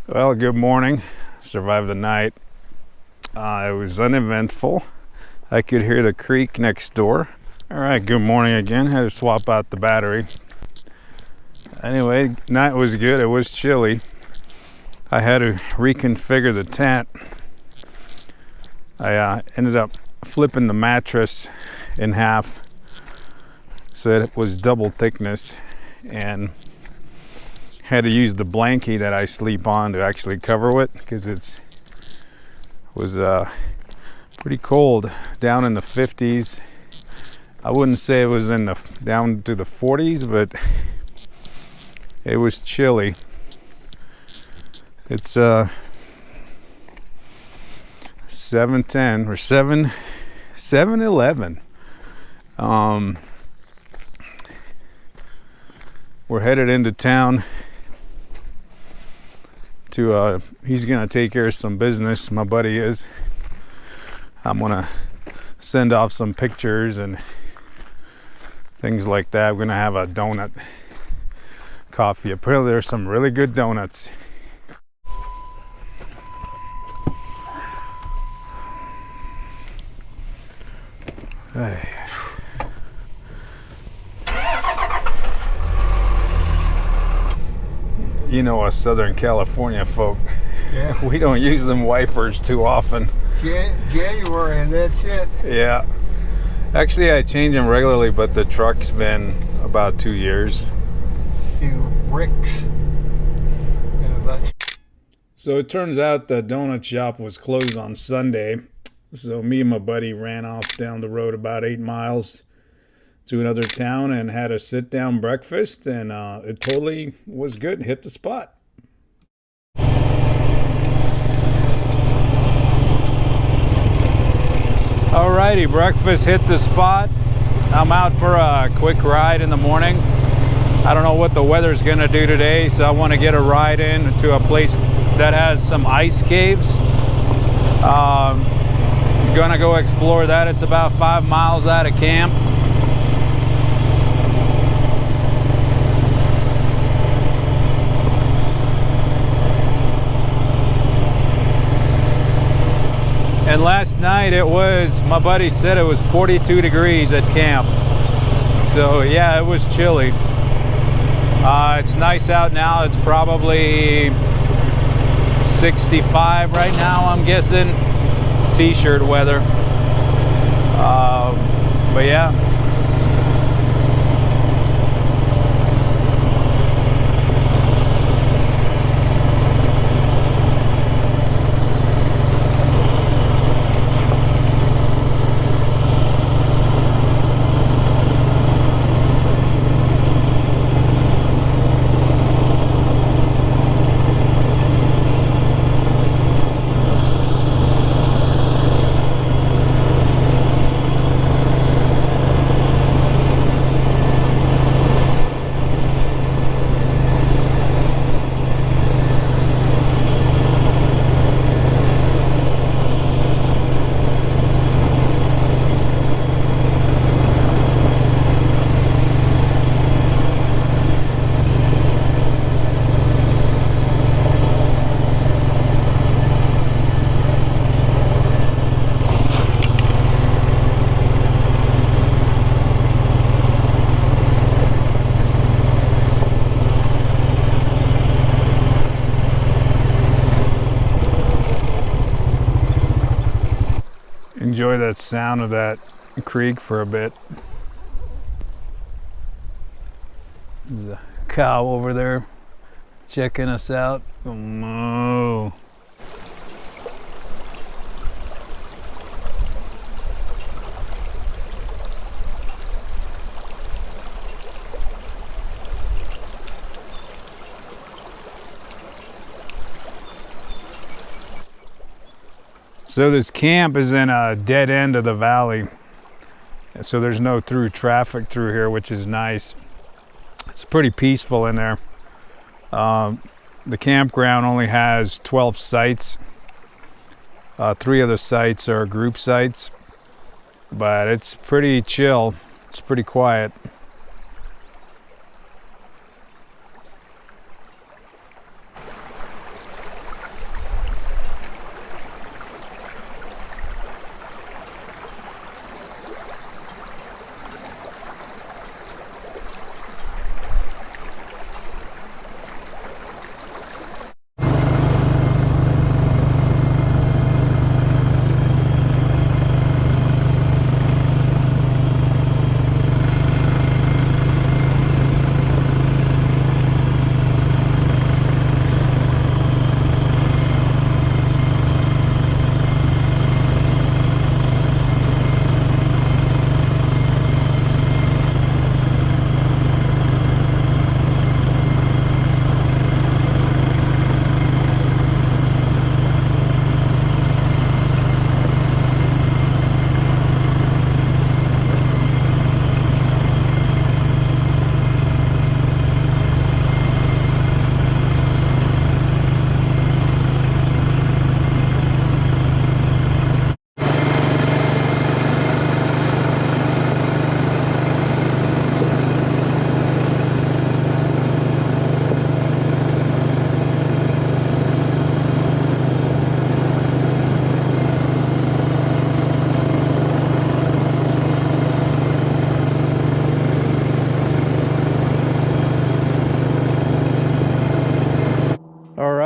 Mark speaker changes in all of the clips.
Speaker 1: Well, good morning. Survived the night. It was uneventful. I could hear the creek next door. All right, good morning again. Had to swap out the battery. Anyway, night was good. It was chilly. I had to reconfigure the tent. I ended up flipping the mattress in half so that it was double thickness, and had to use the blankie that I sleep on to actually cover it because it was pretty cold, down in the 50s. I wouldn't say it was in the down to the 40s, but it was chilly. It's 7:10 or 7:11. We're headed into town to he's gonna take care of some business, my buddy is. I'm gonna send off some pictures and things like that. We're gonna have a donut coffee. Apparently there's some really good donuts. Hey. You know us Southern California folk.
Speaker 2: Yeah.
Speaker 1: We don't use them wipers too often.
Speaker 2: January and that's it.
Speaker 1: Yeah. Actually, I change them regularly, but the truck's been about 2 years.
Speaker 2: Few bricks.
Speaker 1: So it turns out the donut shop was closed on Sunday. So me and my buddy ran off down the road about 8 miles to another town and had a sit-down breakfast, and it totally was good. Hit the spot. Alrighty, breakfast hit the spot. I'm out for a quick ride in the morning. I don't know what the weather's gonna do today, so I want to get a ride in to a place that has some ice caves. Gonna go explore that. It's about 5 miles out of camp. And last night my buddy said it was 42 degrees at camp. So yeah, it was chilly. It's nice out now. It's probably 65 right now, I'm guessing. T-shirt weather. But yeah. Enjoy that sound of that creek for a bit. There's a cow over there checking us out. Oh, moo. So this camp is in a dead end of the valley. So there's no through traffic through here, which is nice. It's pretty peaceful in there. The campground only has 12 sites. 3 of the sites are group sites, but it's pretty chill. It's pretty quiet.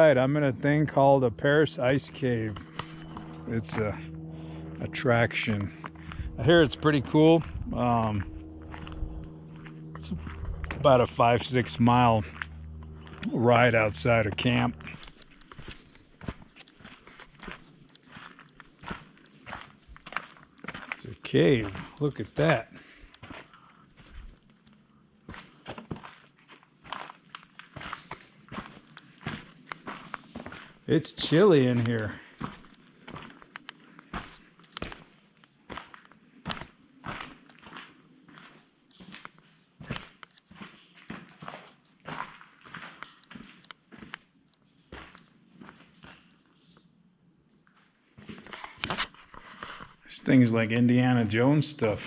Speaker 1: right, I'm in a thing called a Peris Ice Cave. It's a attraction. I hear it's pretty cool. It's about a 5-6 mile ride outside of camp. It's a cave. Look at that. It's chilly in here. This thing's like Indiana Jones stuff.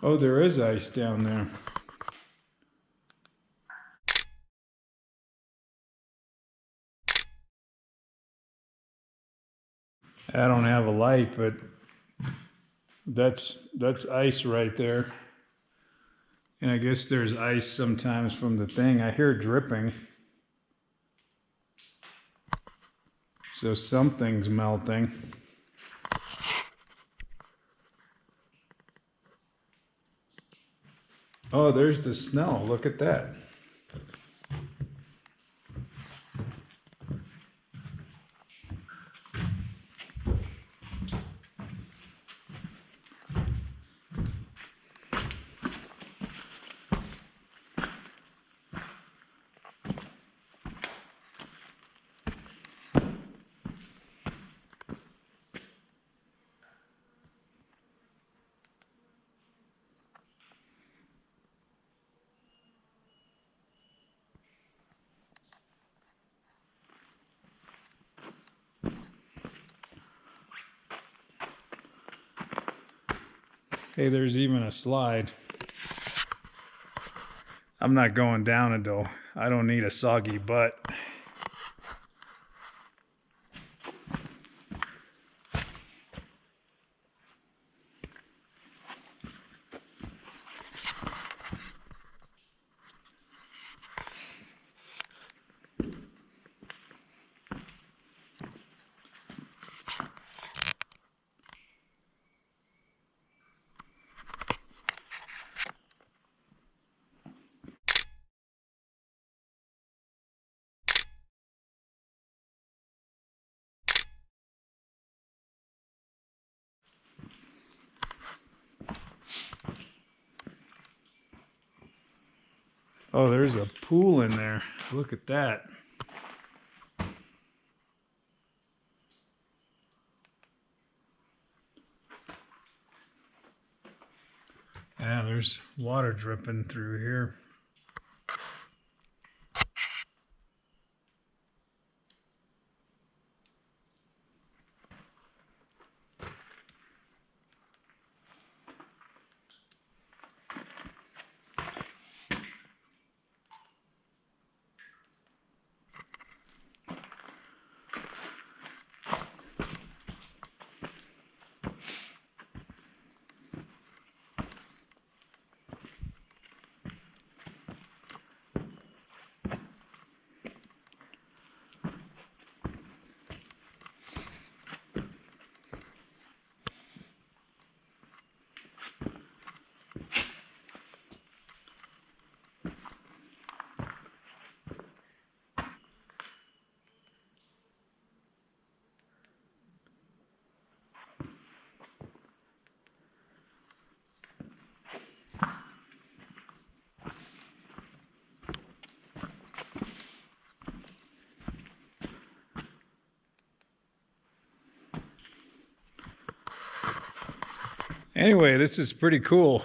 Speaker 1: Oh, there is ice down there. I don't have a light, but that's ice right there. And I guess there's ice sometimes from the thing. I hear dripping. So something's melting. Oh, there's the snow. Look at that. Hey, there's even a slide. I'm not going down it though. I don't need a soggy butt. Oh, there's a pool in there. Look at that. Yeah, there's water dripping through here. Anyway, this is pretty cool.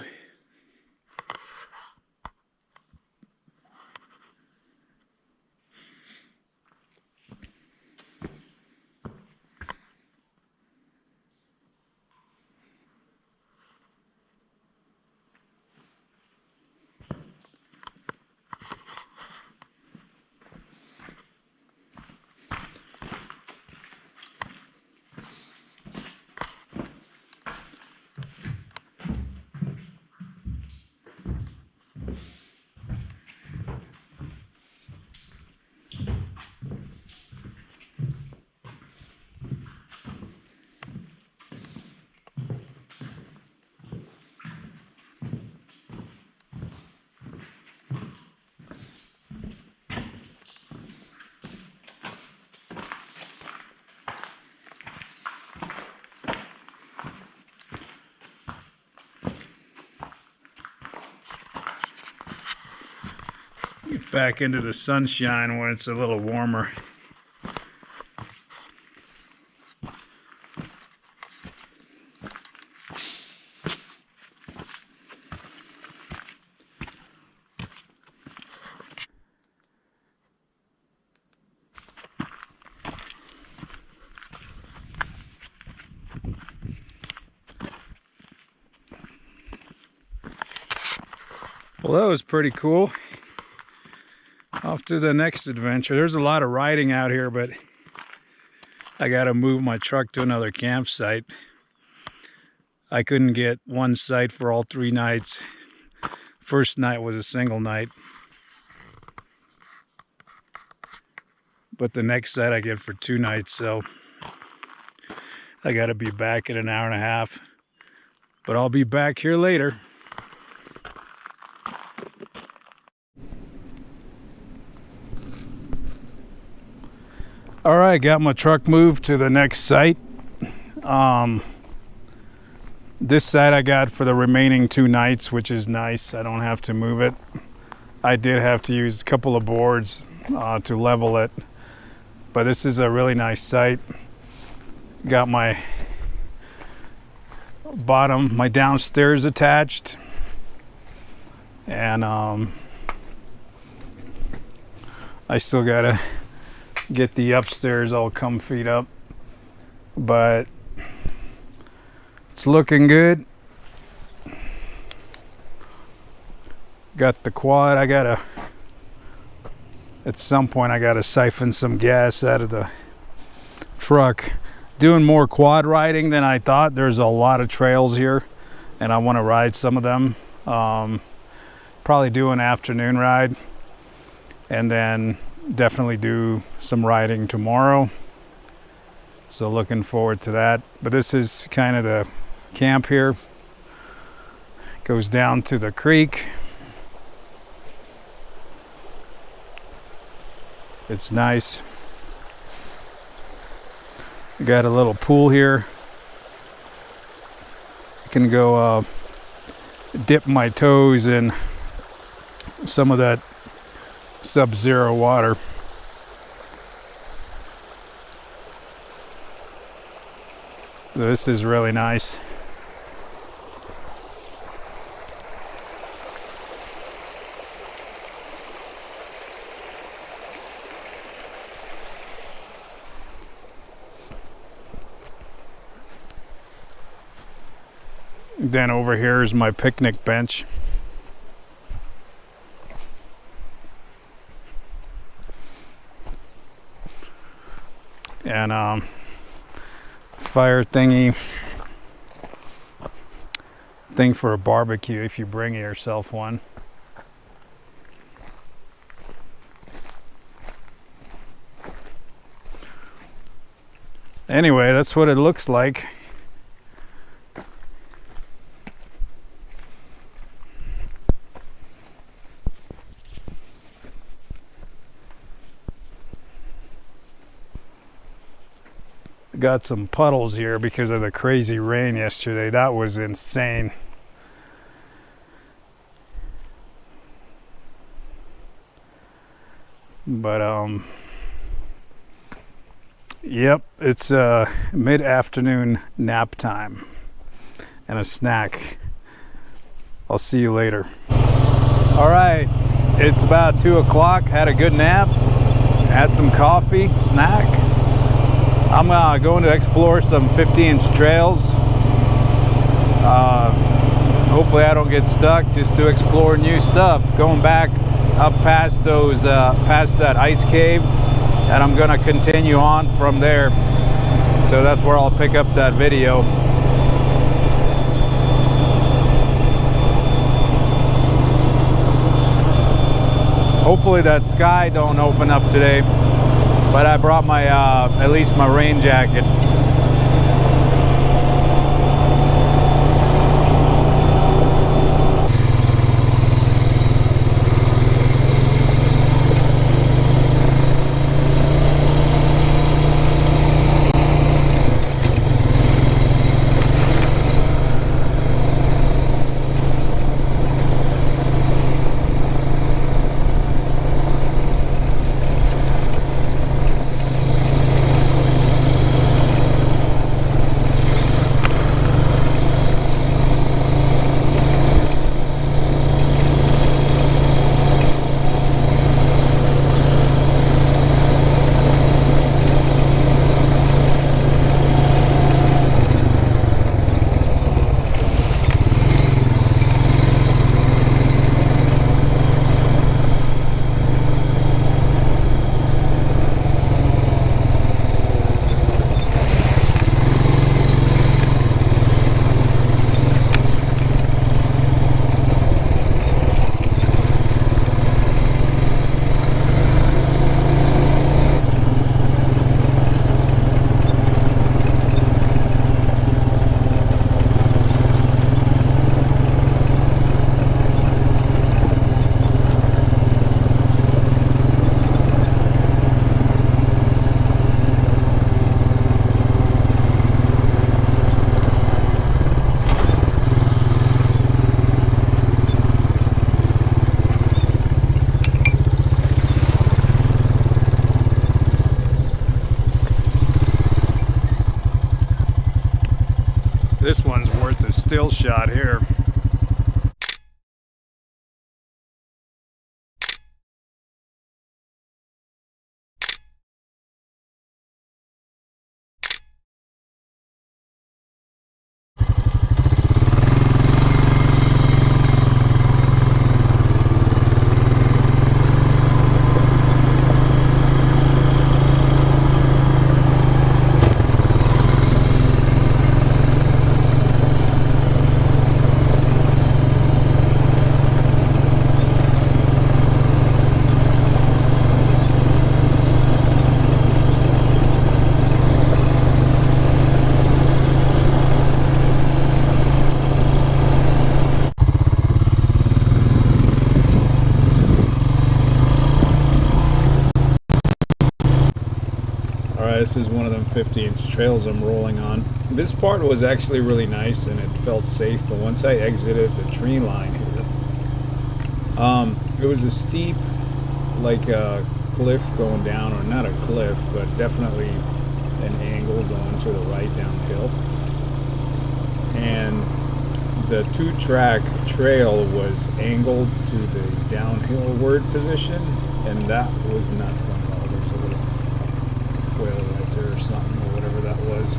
Speaker 1: back into the sunshine when it's a little warmer. Well, that was pretty cool. Off to the next adventure. There's a lot of riding out here, but I gotta move my truck to another campsite. I couldn't get one site for all 3 nights. First night was a single night, but the next site I get for 2 nights, so I gotta be back in an hour and a half. But I'll be back here later. All right, got my truck moved to the next site. This site I got for the remaining 2 nights, which is nice. I don't have to move it. I did have to use a couple of boards to level it, but this is a really nice site. Got my bottom, my downstairs attached, and I still gotta get the upstairs all comfied up, but it's looking good. Got the quad. At some point I gotta siphon some gas out of the truck. Doing more quad riding than I thought. There's a lot of trails here and I want to ride some of them. Probably do an afternoon ride and then definitely do some riding tomorrow, so looking forward to that. But this is kind of the camp here. Goes down to the creek. It's nice. Got a little pool here. I can go dip my toes in some of that sub-zero water. This is really nice. Then over here is my picnic bench. And fire thing for a barbecue if you bring yourself one. Anyway, that's what it looks like. Got some puddles here because of the crazy rain yesterday. That was insane. But yep, it's mid-afternoon nap time and a snack. I'll see you later. All right, it's about 2 o'clock. Had a good nap, had some coffee, snack. I'm going to explore some 50-inch trails. Hopefully I don't get stuck, just to explore new stuff. Going back up past those, past that ice cave, and I'm going to continue on from there. So that's where I'll pick up that video. Hopefully that sky don't open up today. But I brought my, at least my rain jacket. This one's worth a still shot here. Alright, this is one of them 50-inch trails I'm rolling on. This part was actually really nice and it felt safe, but once I exited the tree line here, it was a steep, like a cliff going down, or not a cliff, but definitely an angle going to the right down the hill. And the 2-track trail was angled to the downhillward position, and that was not fun at all. There's a little quail right there or something, or whatever that was.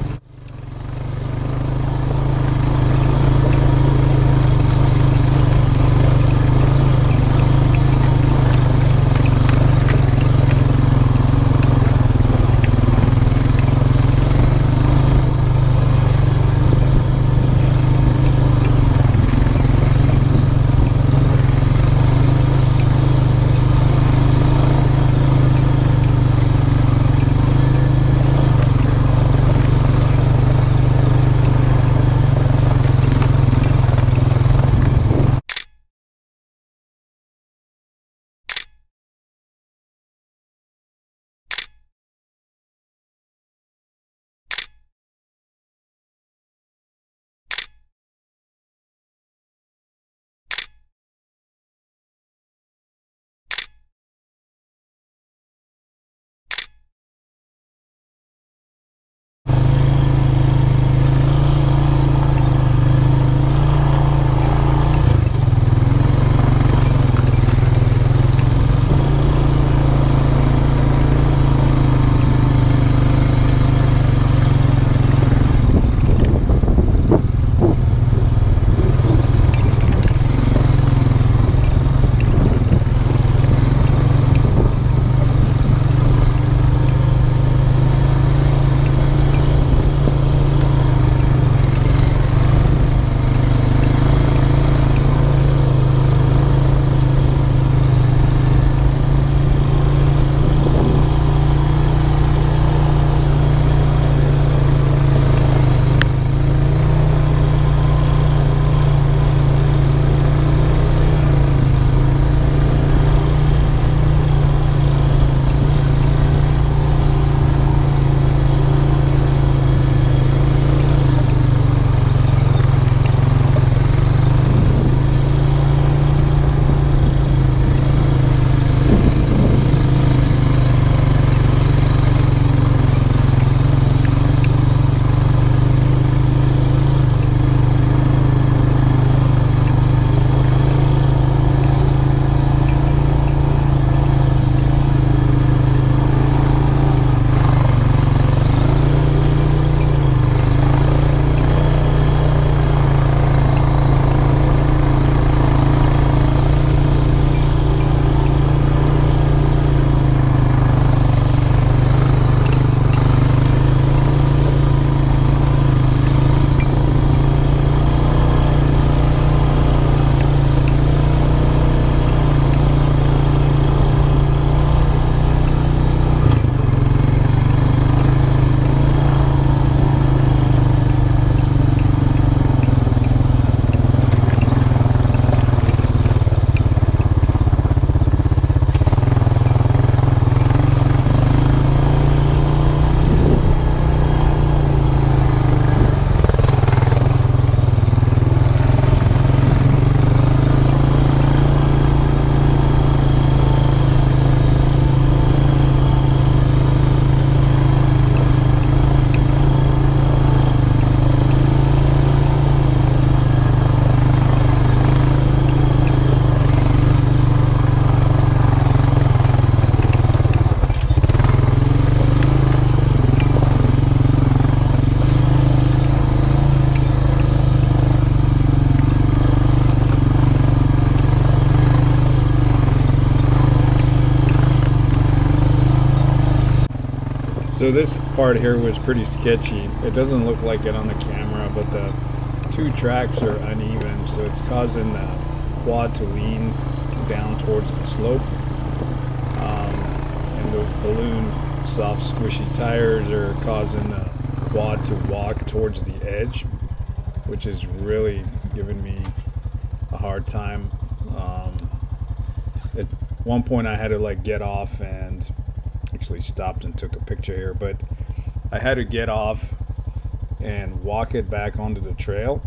Speaker 1: So this part here was pretty sketchy. It doesn't look like it on the camera, but the two tracks are uneven, so it's causing the quad to lean down towards the slope. And those balloon soft squishy tires are causing the quad to walk towards the edge, which is really giving me a hard time. At one point I had to like get off and actually stopped and took a picture here, but I had to get off and walk it back onto the trail.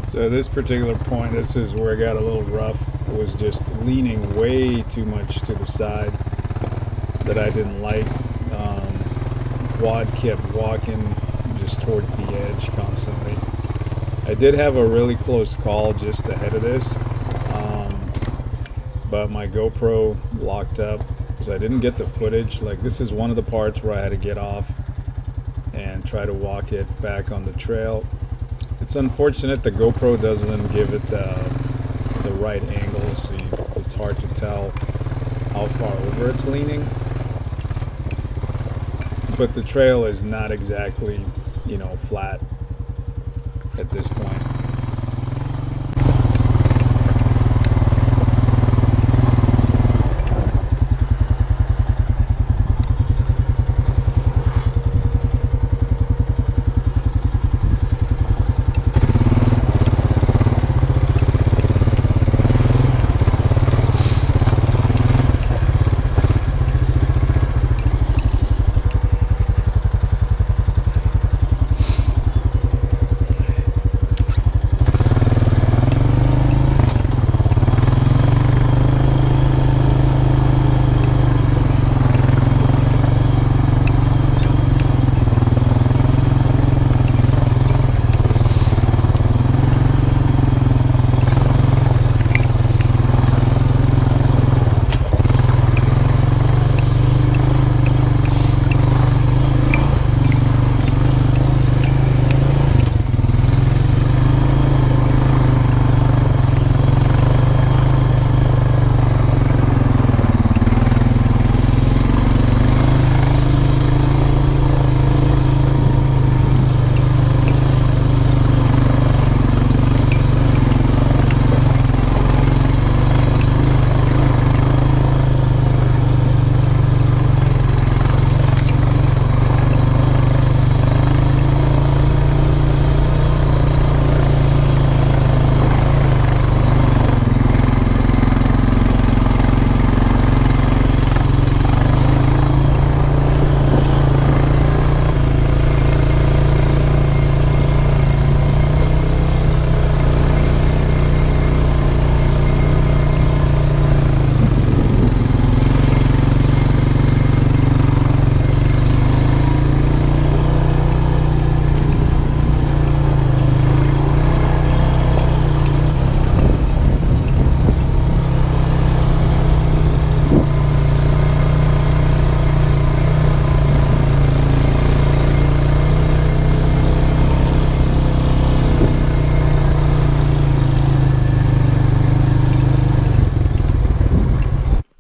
Speaker 1: So this particular point, this is where it got a little rough. It was just leaning way too much to the side that I didn't like. Quad kept walking just towards the edge constantly. I did have a really close call just ahead of this, but my GoPro locked up because I didn't get the footage. Like, this is one of the parts where I had to get off and try to walk it back on the trail. It's unfortunate the GoPro doesn't give it the right angle, so it's hard to tell how far over it's leaning. But the trail is not exactly, flat at this point.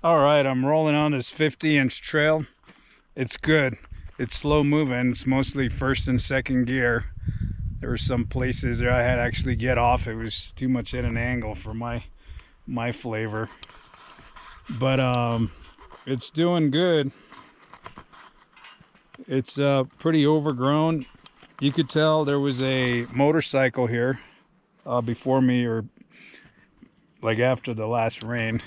Speaker 1: All right, I'm rolling on this 50-inch trail. It's good. It's slow moving. It's mostly first and second gear. There were some places there I had to actually get off. It was too much at an angle for my flavor. But it's doing good. It's pretty overgrown. You could tell there was a motorcycle here before me, or like after the last rain.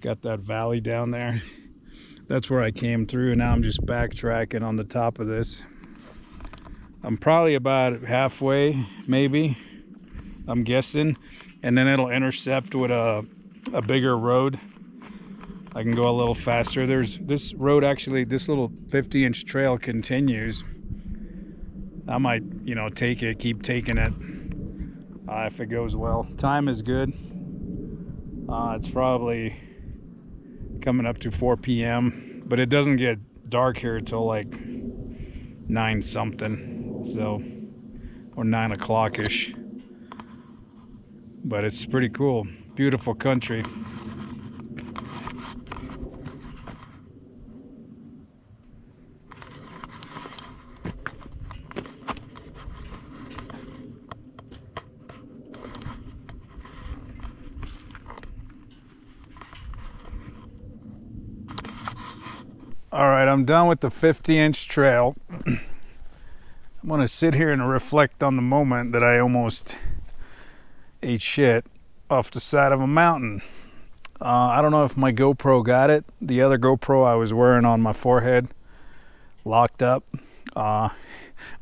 Speaker 1: Got that valley down there. That's where I came through, and now I'm just backtracking on the top of this. I'm probably about halfway, maybe, I'm guessing, and then it'll intercept with a bigger road. I can go a little faster. There's this road, actually, this little 50-inch trail continues. I might, take it, keep taking it if it goes well. Time is good. It's probably coming up to 4 p.m. but it doesn't get dark here till like 9 something, so, or 9 o'clock ish. But it's pretty cool. Beautiful country. All right, I'm done with the 50-inch trail. I'm gonna sit here and reflect on the moment that I almost ate shit off the side of a mountain. I don't know if my GoPro got it. The other GoPro I was wearing on my forehead locked up.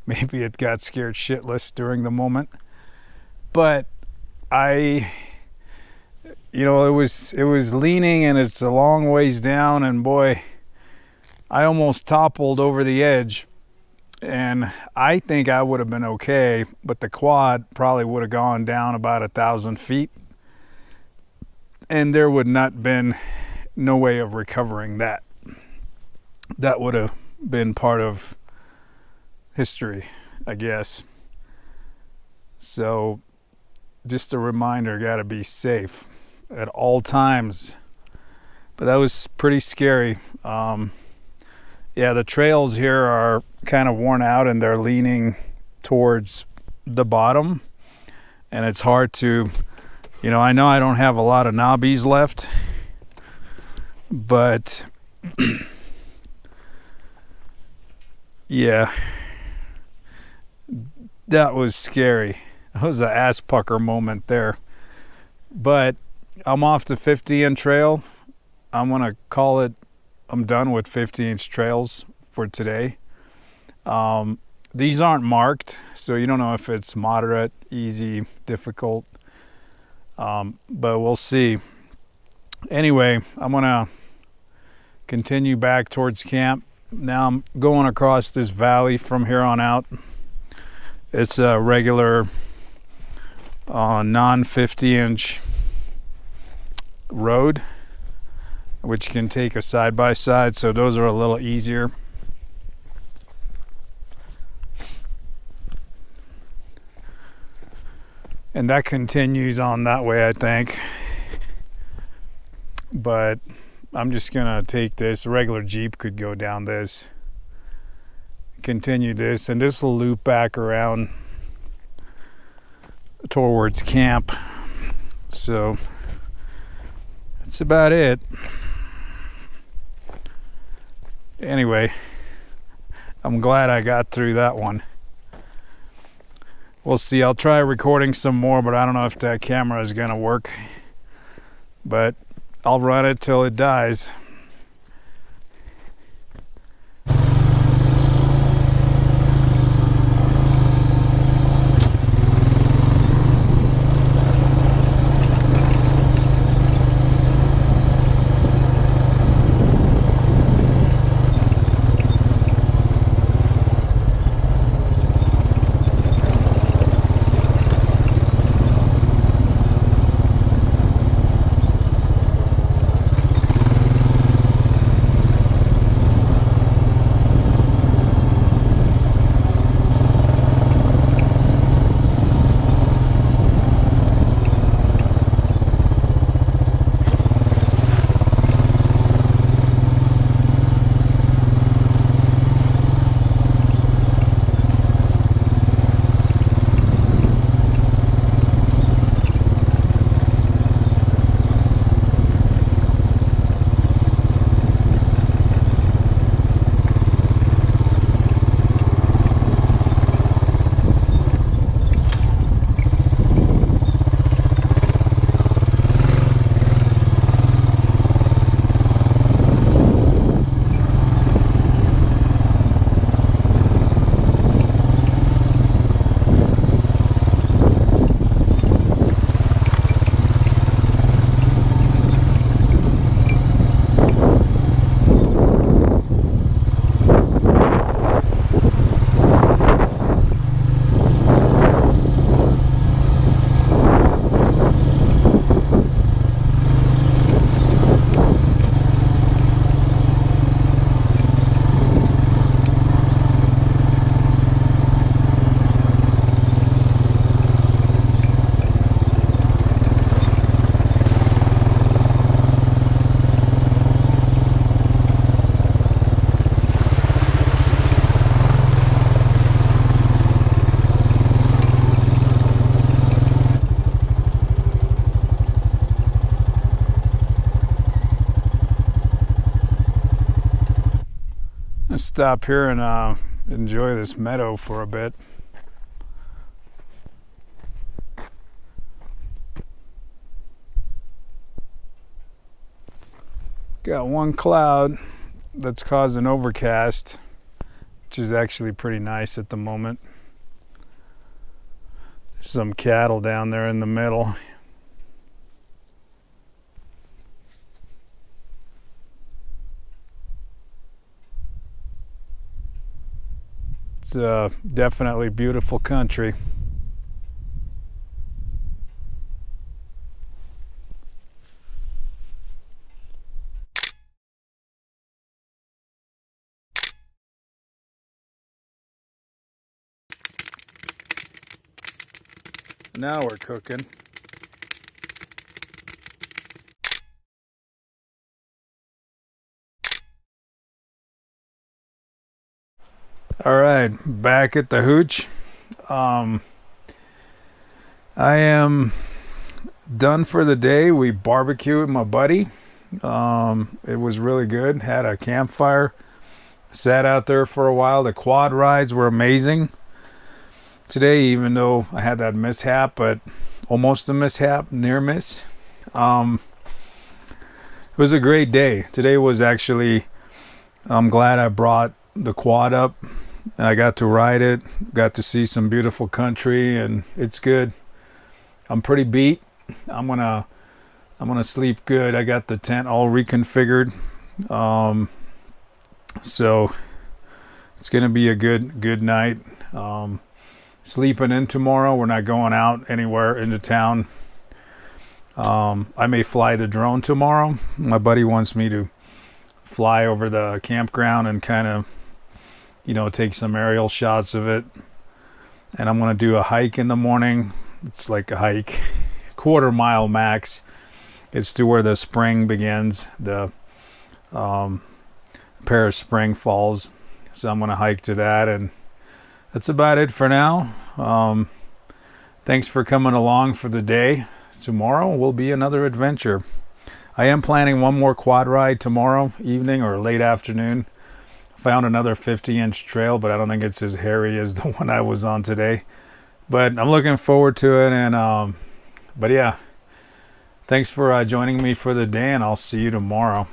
Speaker 1: Maybe it got scared shitless during the moment. But it was leaning and it's a long ways down, and boy, I almost toppled over the edge, and I think I would have been okay, but the quad probably would have gone down about 1,000 feet, and there would not been no way of recovering that. That would have been part of history, I guess. So just a reminder, gotta be safe at all times. But that was pretty scary. Yeah, the trails here are kind of worn out and they're leaning towards the bottom, and it's hard to, I know I don't have a lot of knobbies left, but yeah, that was scary. That was an ass pucker moment there. But I'm off the 50-inch trail. I'm gonna call it, I'm done with 50-inch trails for today. These aren't marked, so you don't know if it's moderate, easy, difficult, but we'll see. Anyway, I'm gonna continue back towards camp. Now I'm going across this valley from here on out. It's a regular non-50-inch road, which can take a side-by-side, so those are a little easier. And that continues on that way, I think. But I'm just gonna take this. A regular Jeep could go down this, continue this, and this will loop back around towards camp. So that's about it. Anyway, I'm glad I got through that one. We'll see. I'll try recording some more, but I don't know if that camera is gonna work. But I'll run it till it dies. Let's stop here and enjoy this meadow for a bit. Got one cloud that's causing overcast, which is actually pretty nice at the moment. Some cattle down there in the middle. It's definitely beautiful country. Now we're cooking. All right, back at the hooch. I am done for the day. We barbecued with my buddy. It was really good. Had a campfire. Sat out there for a while. The quad rides were amazing today, even though I had that mishap, but almost a mishap, near miss. It was a great day. Today was actually, I'm glad I brought the quad up and I got to ride it, got to see some beautiful country, and it's good. I'm pretty beat. I'm gonna sleep good. I got the tent all reconfigured, so it's gonna be a good night. Sleeping in tomorrow. We're not going out anywhere into town. I may fly the drone tomorrow. My buddy wants me to fly over the campground and kind of, take some aerial shots of it. And I'm going to do a hike in the morning. It's like a hike, quarter-mile max. It's to where the spring begins, the Peris spring falls. So I'm going to hike to that, and that's about it for now. Thanks for coming along for the day. Tomorrow will be another adventure. I am planning one more quad ride tomorrow evening or late afternoon. Found another 50-inch trail, but I don't think it's as hairy as the one I was on today. But I'm looking forward to it. And but yeah, thanks for joining me for the day, and I'll see you tomorrow.